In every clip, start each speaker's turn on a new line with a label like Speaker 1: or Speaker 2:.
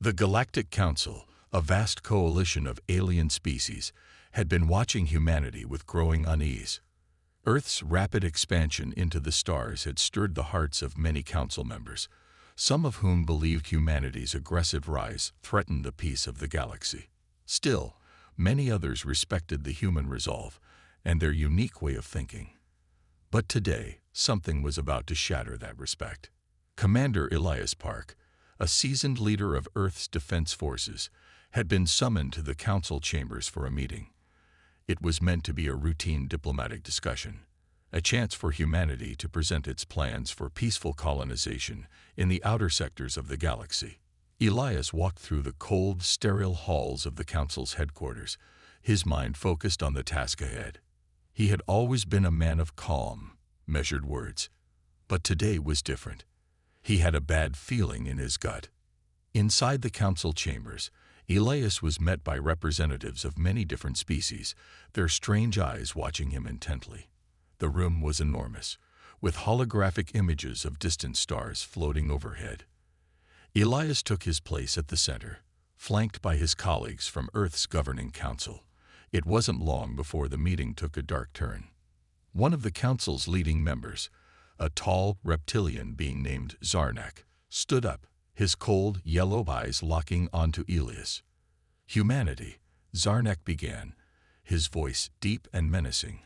Speaker 1: The Galactic Council, a vast coalition of alien species, had been watching humanity with growing unease. Earth's rapid expansion into the stars had stirred the hearts of many council members, some of whom believed humanity's aggressive rise threatened the peace of the galaxy. Still, many others respected the human resolve and their unique way of thinking. But today, something was about to shatter that respect. Commander Elias Park, a seasoned leader of Earth's defense forces, had been summoned to the council chambers for a meeting. It was meant to be a routine diplomatic discussion, a chance for humanity to present its plans for peaceful colonization in the outer sectors of the galaxy. Elias walked through the cold, sterile halls of the council's headquarters, his mind focused on the task ahead. He had always been a man of calm, measured words, but today was different. He had a bad feeling in his gut. Inside the council chambers, Elias was met by representatives of many different species, their strange eyes watching him intently. The room was enormous, with holographic images of distant stars floating overhead. Elias took his place at the center, flanked by his colleagues from Earth's governing council. It wasn't long before the meeting took a dark turn. One of the council's leading members, a tall reptilian being named Zarnak, stood up, his cold, yellow eyes locking onto Elias. "Humanity," Zarnak began, his voice deep and menacing,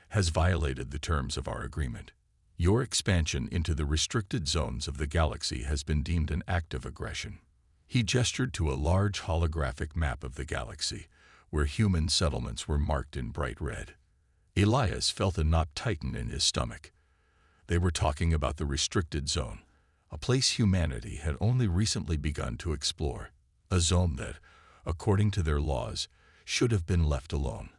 Speaker 1: "has violated the terms of our agreement. Your expansion into the restricted zones of the galaxy has been deemed an act of aggression." He gestured to a large holographic map of the galaxy, where human settlements were marked in bright red. Elias felt a knot tighten in his stomach. They were talking about the restricted zone, a place humanity had only recently begun to explore, a zone that, according to their laws, should have been left alone.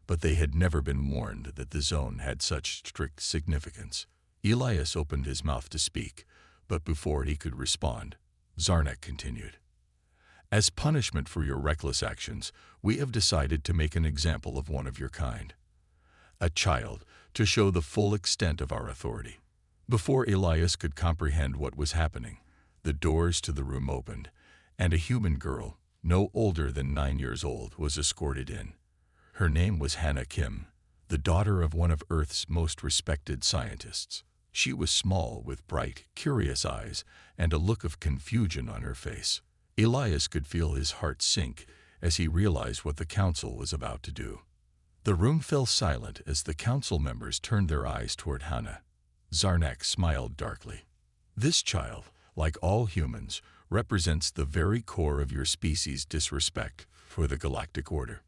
Speaker 1: But they had never been warned that the zone had such strict significance. Elias opened his mouth to speak, but before he could respond, Zarnak continued. "As punishment for your reckless actions, we have decided to make an example of one of your kind. A child, to show the full extent of our authority." Before Elias could comprehend what was happening, the doors to the room opened, and a human girl, no older than 9 years old, was escorted in. Her name was Hannah Kim, the daughter of one of Earth's most respected scientists. She was small, with bright, curious eyes and a look of confusion on her face. Elias could feel his heart sink as he realized what the council was about to do. The room fell silent as the council members turned their eyes toward Hannah. Zarnak smiled darkly. "This child, like all humans, represents the very core of your species' disrespect for the galactic order.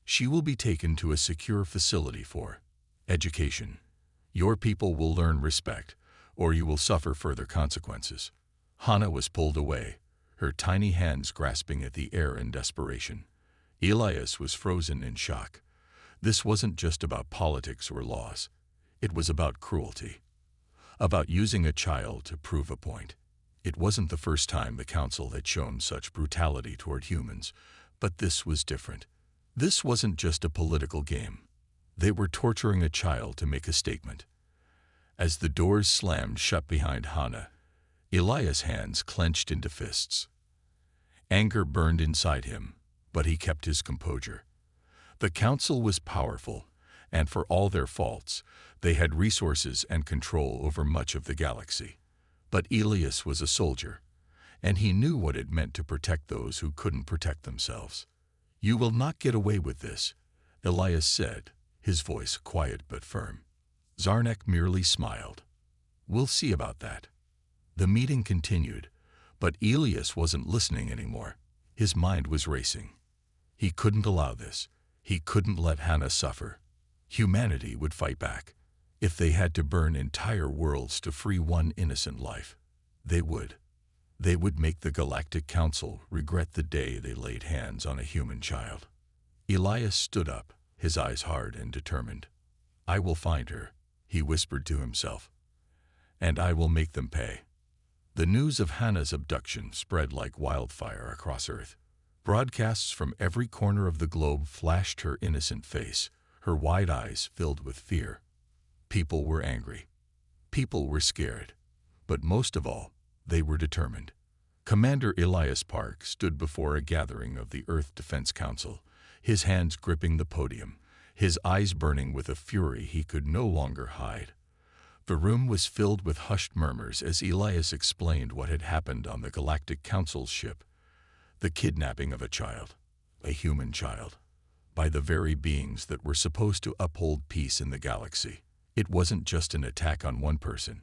Speaker 1: She will be taken to a secure facility for education. Your people will learn respect, or you will suffer further consequences." Hannah was pulled away, her tiny hands grasping at the air in desperation. Elias was frozen in shock. This wasn't just about politics or laws. It was about cruelty. About using a child to prove a point. It wasn't the first time the council had shown such brutality toward humans, but this was different. This wasn't just a political game. They were torturing a child to make a statement. As the doors slammed shut behind Hannah, Elias' hands clenched into fists. Anger burned inside him, but he kept his composure. The council was powerful, and for all their faults, they had resources and control over much of the galaxy. But Elias was a soldier, and he knew what it meant to protect those who couldn't protect themselves. "You will not get away with this," Elias said, his voice quiet but firm. Zarnak merely smiled. "We'll see about that." The meeting continued, but Elias wasn't listening anymore. His mind was racing. He couldn't allow this. He couldn't let Hannah suffer. Humanity would fight back. If they had to burn entire worlds to free one innocent life, they would. They would make the Galactic Council regret the day they laid hands on a human child. Elias stood up, his eyes hard and determined. "I will find her," he whispered to himself, "and I will make them pay." The news of Hannah's abduction spread like wildfire across Earth. Broadcasts from every corner of the globe flashed her innocent face, her wide eyes filled with fear. People were angry. People were scared. But most of all, they were determined. Commander Elias Park stood before a gathering of the Earth Defense Council, his hands gripping the podium, his eyes burning with a fury he could no longer hide. The room was filled with hushed murmurs as Elias explained what had happened on the Galactic Council's ship. The kidnapping of a child, a human child, by the very beings that were supposed to uphold peace in the galaxy. It wasn't just an attack on one person.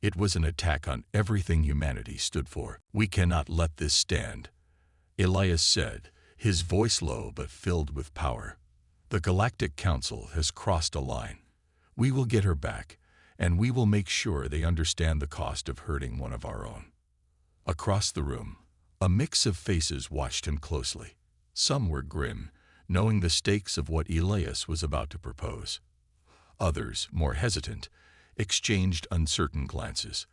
Speaker 1: It was an attack on everything humanity stood for. "We cannot let this stand," Elias said, his voice low but filled with power. "The Galactic Council has crossed a line. We will get her back, and we will make sure they understand the cost of hurting one of our own." Across the room, a mix of faces watched him closely. Some were grim, knowing the stakes of what Elias was about to propose. Others, more hesitant, exchanged uncertain glances.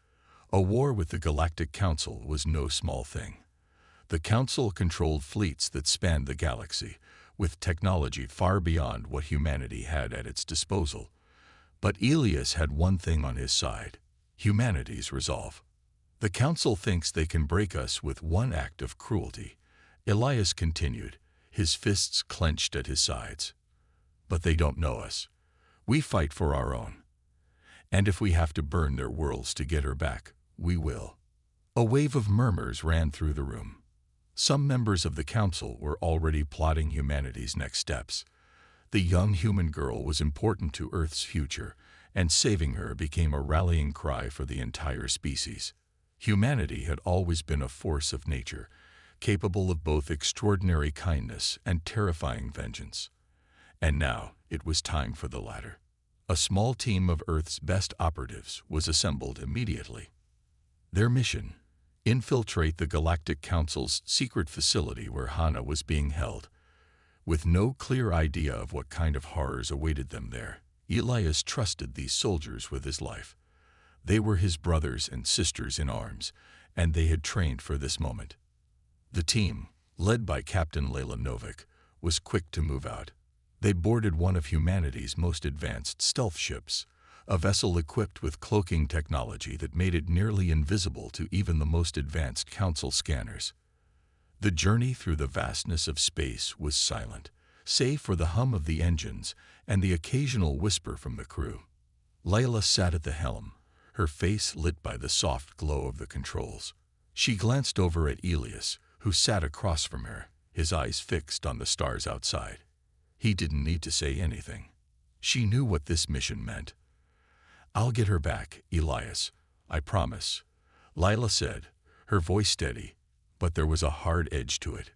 Speaker 1: A war with the Galactic Council was no small thing. The Council controlled fleets that spanned the galaxy, with technology far beyond what humanity had at its disposal. But Elias had one thing on his side: humanity's resolve. "The Council thinks they can break us with one act of cruelty," Elias continued, his fists clenched at his sides. "But they don't know us. We fight for our own. And if we have to burn their worlds to get her back, we will." A wave of murmurs ran through the room. Some members of the Council were already plotting humanity's next steps. The young human girl was important to Earth's future, and saving her became a rallying cry for the entire species. Humanity had always been a force of nature, capable of both extraordinary kindness and terrifying vengeance. And now it was time for the latter. A small team of Earth's best operatives was assembled immediately. Their mission: infiltrate the Galactic Council's secret facility where Hana was being held. With no clear idea of what kind of horrors awaited them there, Elias trusted these soldiers with his life. They were his brothers and sisters in arms, and they had trained for this moment. The team, led by Captain Layla Novik, was quick to move out. They boarded one of humanity's most advanced stealth ships, a vessel equipped with cloaking technology that made it nearly invisible to even the most advanced Council scanners. The journey through the vastness of space was silent, save for the hum of the engines and the occasional whisper from the crew. Layla sat at the helm, her face lit by the soft glow of the controls. She glanced over at Elias, who sat across from her, his eyes fixed on the stars outside. He didn't need to say anything. She knew what this mission meant. "I'll get her back, Elias, I promise," Layla said, her voice steady, but there was a hard edge to it.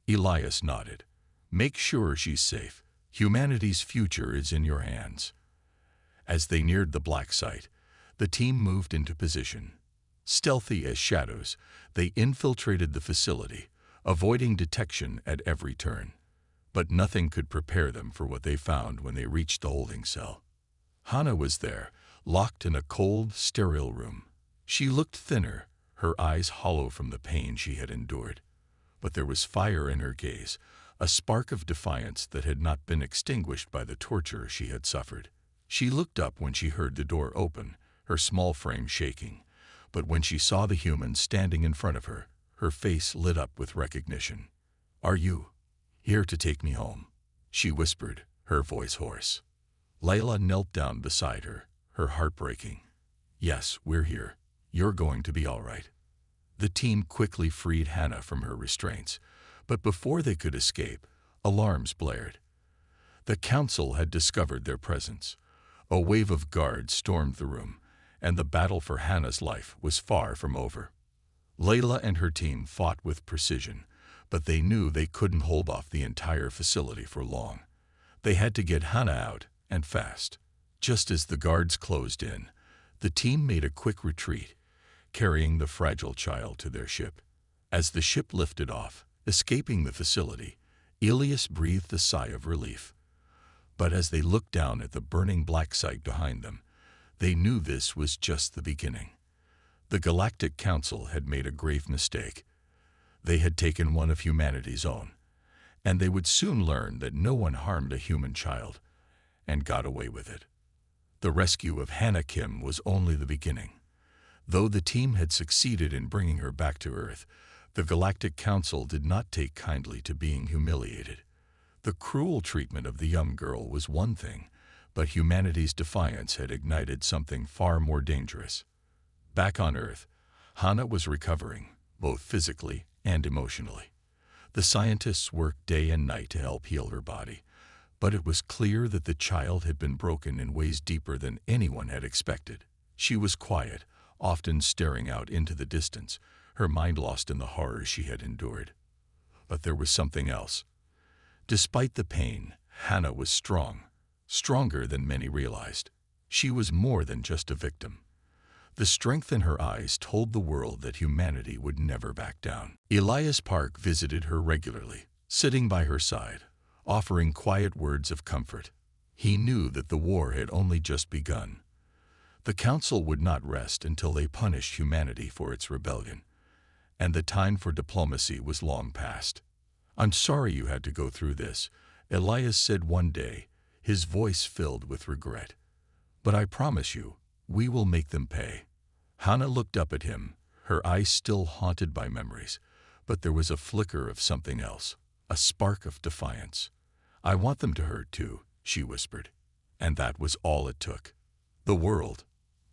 Speaker 1: Elias nodded. "Make sure she's safe. Humanity's future is in your hands." As they neared the black site, the team moved into position. Stealthy as shadows, they infiltrated the facility, avoiding detection at every turn. But nothing could prepare them for what they found when they reached the holding cell. Hana was there, locked in a cold, sterile room. She looked thinner, her eyes hollow from the pain she had endured. But there was fire in her gaze, a spark of defiance that had not been extinguished by the torture she had suffered. She looked up when she heard the door open, her small frame shaking. But when she saw the human standing in front of her, her face lit up with recognition. "Are you here to take me home?" she whispered, her voice hoarse. Layla knelt down beside her, her heart breaking. "Yes, we're here. You're going to be all right." The team quickly freed Hana from her restraints, but before they could escape, alarms blared. The Council had discovered their presence. A wave of guards stormed the room, and the battle for Hana's life was far from over. Layla and her team fought with precision, but they knew they couldn't hold off the entire facility for long. They had to get Hana out, and fast. Just as the guards closed in, the team made a quick retreat, carrying the fragile child to their ship. As the ship lifted off, escaping the facility, Elias breathed a sigh of relief. But as they looked down at the burning black site behind them, they knew this was just the beginning. The Galactic Council had made a grave mistake. They had taken one of humanity's own, and they would soon learn that no one harmed a human child, and got away with it. The rescue of Hana Kim was only the beginning. Though the team had succeeded in bringing her back to Earth, the Galactic Council did not take kindly to being humiliated. The cruel treatment of the young girl was one thing, but humanity's defiance had ignited something far more dangerous. Back on Earth, Hannah was recovering, both physically and emotionally. The scientists worked day and night to help heal her body, but it was clear that the child had been broken in ways deeper than anyone had expected. She was quiet, often staring out into the distance, her mind lost in the horrors she had endured. But there was something else. Despite the pain, Hannah was strong, stronger than many realized. She was more than just a victim. The strength in her eyes told the world that humanity would never back down. Elias Park visited her regularly, sitting by her side, offering quiet words of comfort. He knew that the war had only just begun. The Council would not rest until they punished humanity for its rebellion, and the time for diplomacy was long past. "I'm sorry you had to go through this," Elias said one day, his voice filled with regret. "But I promise you, we will make them pay." Hannah looked up at him, her eyes still haunted by memories, but there was a flicker of something else, a spark of defiance. "I want them to hurt too," she whispered. And that was all it took. The world,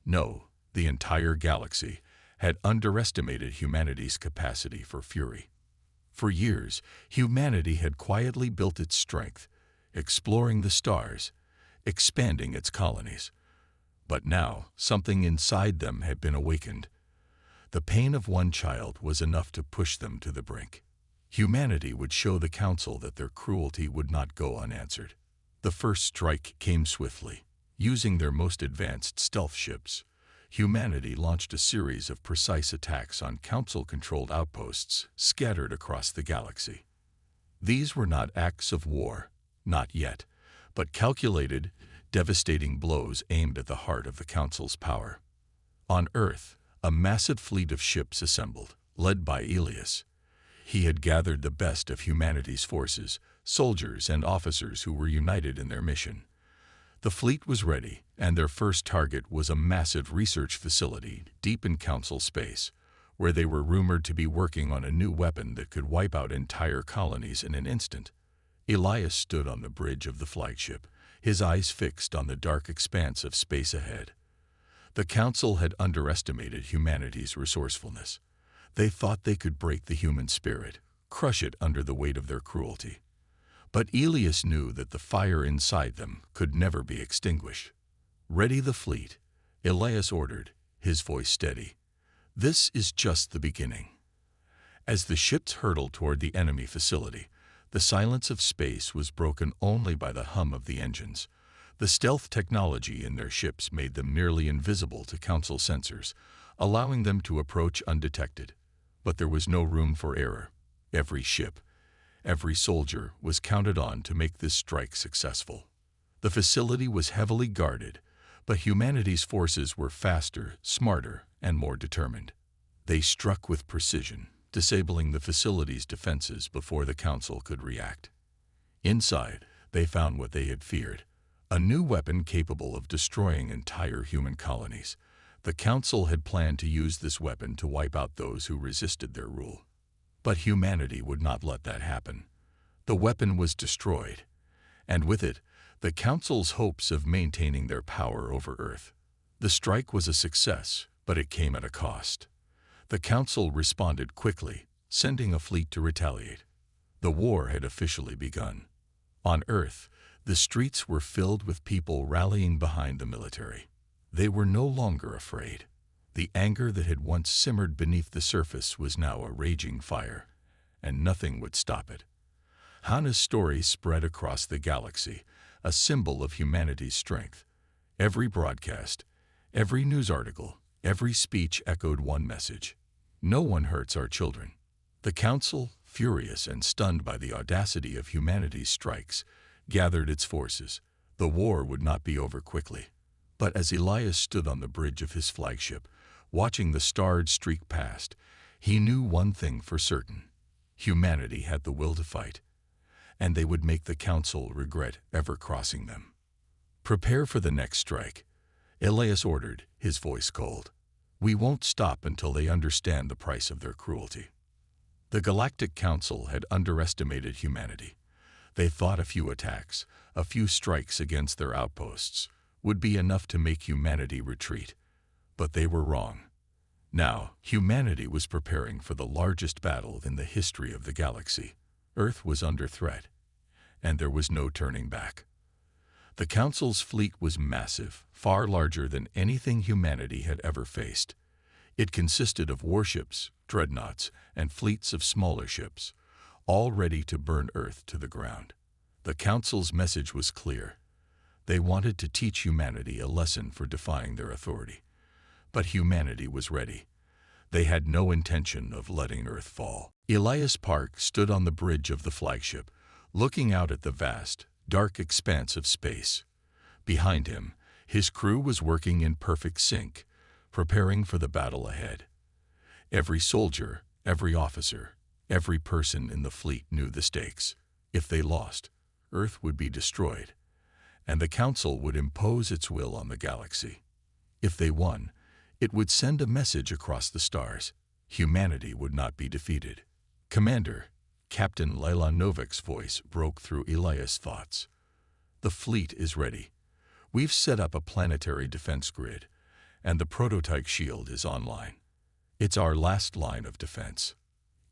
Speaker 1: no, the entire galaxy, had underestimated humanity's capacity for fury. For years, humanity had quietly built its strength, exploring the stars, expanding its colonies. But now, something inside them had been awakened. The pain of one child was enough to push them to the brink. Humanity would show the Council that their cruelty would not go unanswered. The first strike came swiftly. Using their most advanced stealth ships, humanity launched a series of precise attacks on Council-controlled outposts scattered across the galaxy. These were not acts of war, not yet, but calculated, devastating blows aimed at the heart of the Council's power. On Earth, a massive fleet of ships assembled, led by Elias. He had gathered the best of humanity's forces, soldiers and officers who were united in their mission. The fleet was ready, and their first target was a massive research facility deep in Council space, where they were rumored to be working on a new weapon that could wipe out entire colonies in an instant. Elias stood on the bridge of the flagship, his eyes fixed on the dark expanse of space ahead. The Council had underestimated humanity's resourcefulness. They thought they could break the human spirit, crush it under the weight of their cruelty. But Elias knew that the fire inside them could never be extinguished. "Ready the fleet," Elias ordered, his voice steady. "This is just the beginning." As the ships hurtled toward the enemy facility, the silence of space was broken only by the hum of the engines. The stealth technology in their ships made them nearly invisible to Council sensors, allowing them to approach undetected. But there was no room for error. Every ship, every soldier was counted on to make this strike successful. The facility was heavily guarded, but humanity's forces were faster, smarter, and more determined. They struck with precision, disabling the facility's defenses before the Council could react. Inside, they found what they had feared, a new weapon capable of destroying entire human colonies. The Council had planned to use this weapon to wipe out those who resisted their rule. But humanity would not let that happen. The weapon was destroyed, and with it, the Council's hopes of maintaining their power over Earth. The strike was a success, but it came at a cost. The Council responded quickly, sending a fleet to retaliate. The war had officially begun. On Earth, the streets were filled with people rallying behind the military. They were no longer afraid. The anger that had once simmered beneath the surface was now a raging fire, and nothing would stop it. Hannah's story spread across the galaxy, a symbol of humanity's strength. Every broadcast, every news article, every speech echoed one message: no one hurts our children. The Council, furious and stunned by the audacity of humanity's strikes, gathered its forces. The war would not be over quickly. But as Elias stood on the bridge of his flagship, watching the stars streak past, he knew one thing for certain: humanity had the will to fight, and they would make the Council regret ever crossing them. "Prepare for the next strike," Elias ordered, his voice cold. We won't stop until they understand the price of their cruelty. The Galactic Council had underestimated humanity. They thought a few attacks, a few strikes against their outposts, would be enough to make humanity retreat. But they were wrong. Now, humanity was preparing for the largest battle in the history of the galaxy. Earth was under threat, and there was no turning back. The Council's fleet was massive, far larger than anything humanity had ever faced. It consisted of warships, dreadnoughts, and fleets of smaller ships, all ready to burn Earth to the ground. The Council's message was clear. They wanted to teach humanity a lesson for defying their authority. But humanity was ready. They had no intention of letting Earth fall. Elias Park stood on the bridge of the flagship, looking out at the vast, dark expanse of space. Behind him, his crew was working in perfect sync, preparing for the battle ahead. Every soldier, every officer, every person in the fleet knew the stakes. If they lost, Earth would be destroyed, and the Council would impose its will on the galaxy. If they won, it would send a message across the stars. Humanity would not be defeated. "Commander," Captain Layla Novik's voice broke through Elias' thoughts. "The fleet is ready. We've set up a planetary defense grid, and the prototype shield is online. It's our last line of defense."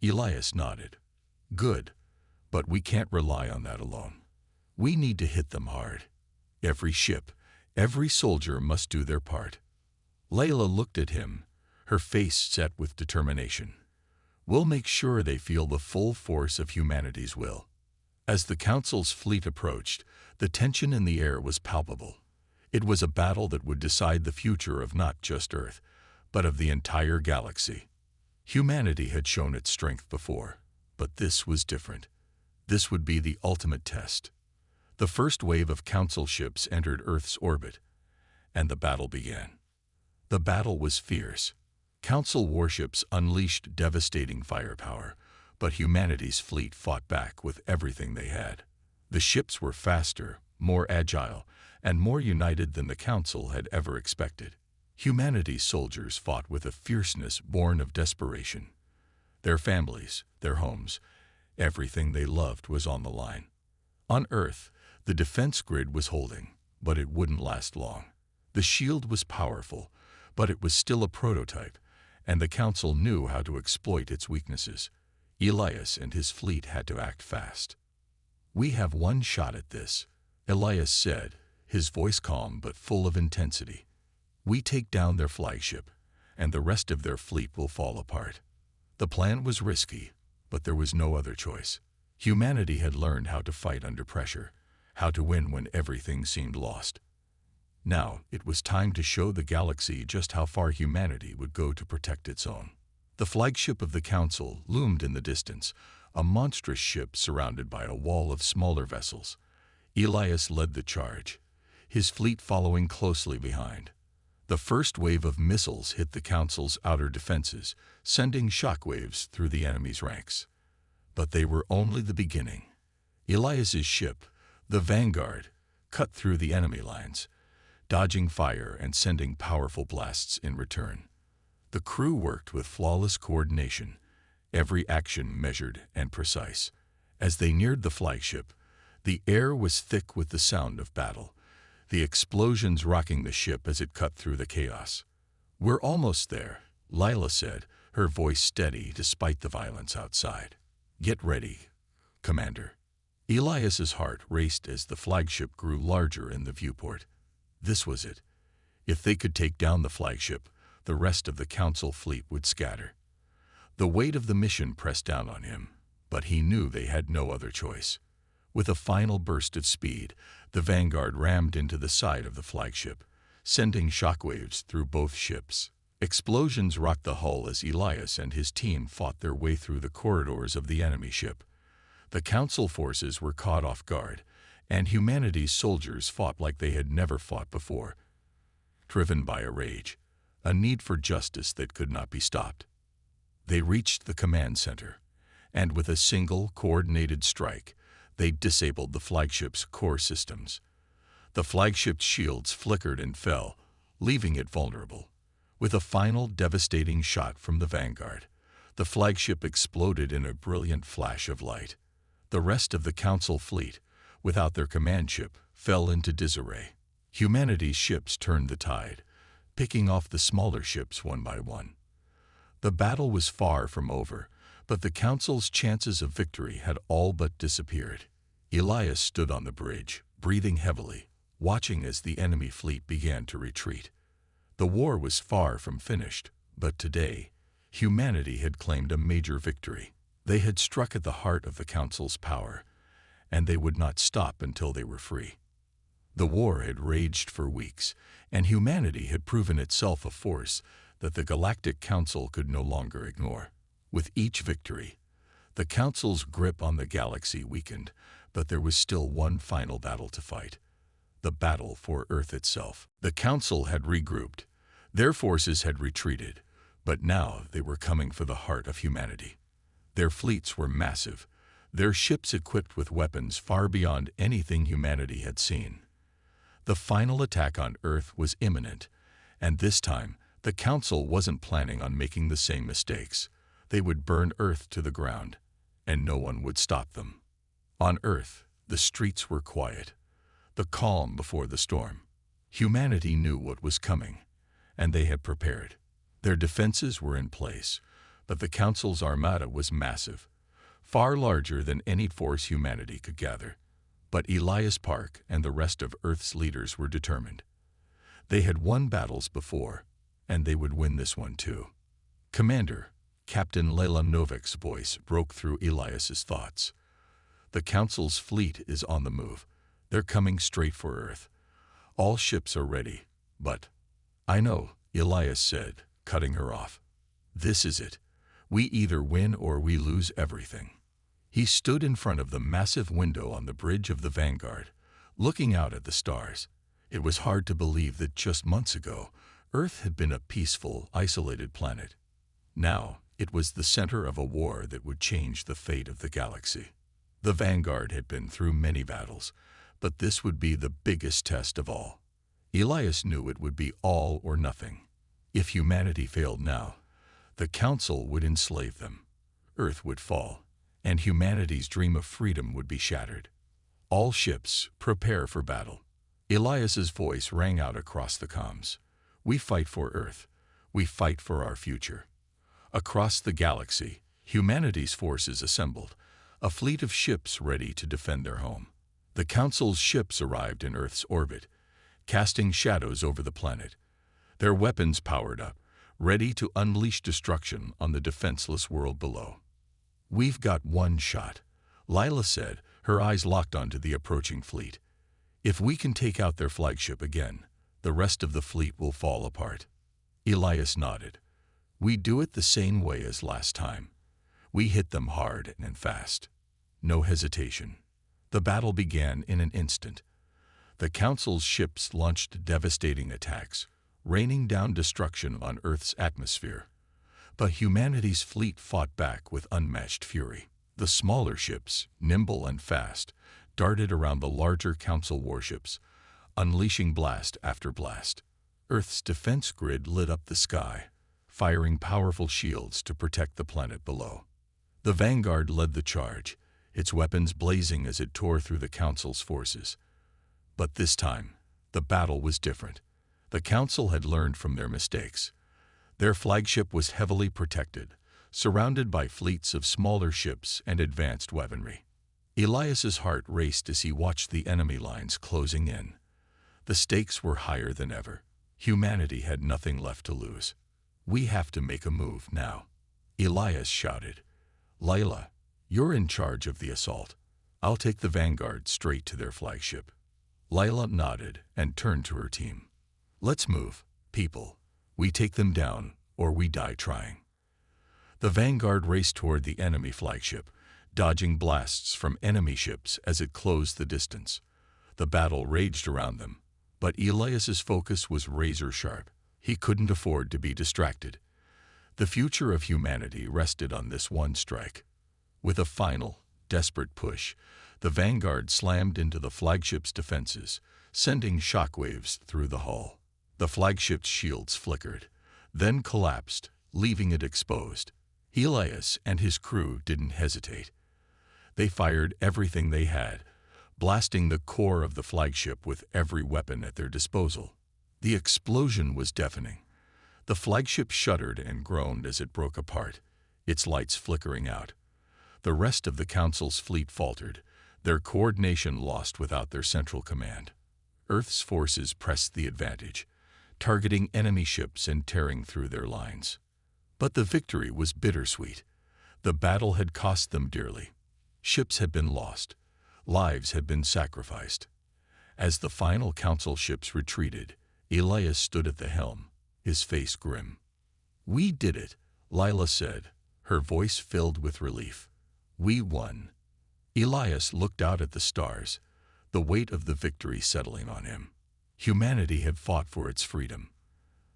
Speaker 1: Elias nodded. "Good, but we can't rely on that alone. We need to hit them hard. Every ship, every soldier must do their part." Layla looked at him, her face set with determination. "We'll make sure they feel the full force of humanity's will." As the Council's fleet approached, the tension in the air was palpable. It was a battle that would decide the future of not just Earth, but of the entire galaxy. Humanity had shown its strength before, but this was different. This would be the ultimate test. The first wave of Council ships entered Earth's orbit, and the battle began. The battle was fierce. Council warships unleashed devastating firepower, but humanity's fleet fought back with everything they had. The ships were faster, more agile, and more united than the Council had ever expected. Humanity's soldiers fought with a fierceness born of desperation. Their families, their homes, everything they loved was on the line. On Earth, the defense grid was holding, but it wouldn't last long. The shield was powerful, but it was still a prototype, and the Council knew how to exploit its weaknesses. Elias and his fleet had to act fast. "We have one shot at this," Elias said, his voice calm but full of intensity. "We take down their flagship, and the rest of their fleet will fall apart." The plan was risky, but there was no other choice. Humanity had learned how to fight under pressure, how to win when everything seemed lost. Now, it was time to show the galaxy just how far humanity would go to protect its own. The flagship of the Council loomed in the distance, a monstrous ship surrounded by a wall of smaller vessels. Elias led the charge, his fleet following closely behind. The first wave of missiles hit the Council's outer defenses, sending shockwaves through the enemy's ranks. But they were only the beginning. Elias's ship, the Vanguard, cut through the enemy lines, dodging fire and sending powerful blasts in return. The crew worked with flawless coordination, every action measured and precise. As they neared the flagship, the air was thick with the sound of battle, the explosions rocking the ship as it cut through the chaos. "We're almost there," Layla said, her voice steady despite the violence outside. "Get ready, Commander." Elias's heart raced as the flagship grew larger in the viewport. This was it. If they could take down the flagship, the rest of the Council fleet would scatter. The weight of the mission pressed down on him, but he knew they had no other choice. With a final burst of speed, the Vanguard rammed into the side of the flagship, sending shockwaves through both ships. Explosions rocked the hull as Elias and his team fought their way through the corridors of the enemy ship. The Council forces were caught off guard, and humanity's soldiers fought like they had never fought before, driven by a rage, a need for justice that could not be stopped. They reached the command center, and with a single coordinated strike, they disabled the flagship's core systems. The flagship's shields flickered and fell, leaving it vulnerable. With a final devastating shot from the Vanguard, the flagship exploded in a brilliant flash of light. The rest of the Council fleet, without their command ship, fell into disarray. Humanity's ships turned the tide, picking off the smaller ships one by one. The battle was far from over, but the Council's chances of victory had all but disappeared. Elias stood on the bridge, breathing heavily, watching as the enemy fleet began to retreat. The war was far from finished, but today, humanity had claimed a major victory. They had struck at the heart of the Council's power, and they would not stop until they were free. The war had raged for weeks, and humanity had proven itself a force that the Galactic Council could no longer ignore. With each victory, the Council's grip on the galaxy weakened, but there was still one final battle to fight. The battle for Earth itself. The Council had regrouped. Their forces had retreated, but now they were coming for the heart of humanity. Their fleets were massive, their ships equipped with weapons far beyond anything humanity had seen. The final attack on Earth was imminent, and this time the Council wasn't planning on making the same mistakes. They would burn Earth to the ground, and no one would stop them. On Earth, the streets were quiet, the calm before the storm. Humanity knew what was coming, and they had prepared. Their defenses were in place, but the Council's armada was massive, far larger than any force humanity could gather. But Elias Park and the rest of Earth's leaders were determined. They had won battles before, and they would win this one too. Commander, Captain Layla Novik's voice broke through Elias's thoughts. The Council's fleet is on the move. They're coming straight for Earth. All ships are ready, but... I know, Elias said, cutting her off. This is it. We either win or we lose everything. He stood in front of the massive window on the bridge of the Vanguard, looking out at the stars. It was hard to believe that just months ago, Earth had been a peaceful, isolated planet. Now, it was the center of a war that would change the fate of the galaxy. The Vanguard had been through many battles, but this would be the biggest test of all. Elias knew it would be all or nothing. If humanity failed now, the Council would enslave them. Earth would fall, and humanity's dream of freedom would be shattered. All ships, prepare for battle. Elias's voice rang out across the comms. We fight for Earth. We fight for our future. Across the galaxy, humanity's forces assembled, a fleet of ships ready to defend their home. The Council's ships arrived in Earth's orbit, casting shadows over the planet, their weapons powered up, ready to unleash destruction on the defenseless world below. We've got one shot, Lila said, her eyes locked onto the approaching fleet. If we can take out their flagship again, the rest of the fleet will fall apart. Elias nodded. We do it the same way as last time. We hit them hard and fast. No hesitation. The battle began in an instant. The Council's ships launched devastating attacks, raining down destruction on Earth's atmosphere. But humanity's fleet fought back with unmatched fury. The smaller ships, nimble and fast, darted around the larger Council warships, unleashing blast after blast. Earth's defense grid lit up the sky, firing powerful shields to protect the planet below. The Vanguard led the charge, its weapons blazing as it tore through the Council's forces. But this time, the battle was different. The Council had learned from their mistakes. Their flagship was heavily protected, surrounded by fleets of smaller ships and advanced weaponry. Elias's heart raced as he watched the enemy lines closing in. The stakes were higher than ever. Humanity had nothing left to lose. We have to make a move now. Elias shouted. Layla, you're in charge of the assault. I'll take the Vanguard straight to their flagship. Layla nodded and turned to her team. Let's move, people. We take them down, or we die trying. The Vanguard raced toward the enemy flagship, dodging blasts from enemy ships as it closed the distance. The battle raged around them, but Elias's focus was razor-sharp. He couldn't afford to be distracted. The future of humanity rested on this one strike. With a final, desperate push, the Vanguard slammed into the flagship's defenses, sending shockwaves through the hull. The flagship's shields flickered, then collapsed, leaving it exposed. Elias and his crew didn't hesitate. They fired everything they had, blasting the core of the flagship with every weapon at their disposal. The explosion was deafening. The flagship shuddered and groaned as it broke apart, its lights flickering out. The rest of the Council's fleet faltered, their coordination lost without their central command. Earth's forces pressed the advantage, targeting enemy ships and tearing through their lines. But the victory was bittersweet. The battle had cost them dearly. Ships had been lost. Lives had been sacrificed. As the final Council ships retreated, Elias stood at the helm, his face grim. "We did it," Lila said, her voice filled with relief. "We won." Elias looked out at the stars, the weight of the victory settling on him. Humanity had fought for its freedom.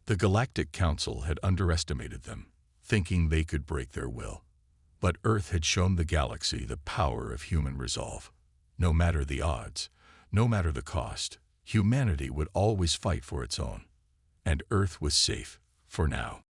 Speaker 1: The Galactic Council had underestimated them, thinking they could break their will. But Earth had shown the galaxy the power of human resolve. No matter the odds, no matter the cost, humanity would always fight for its own. And Earth was safe, for now.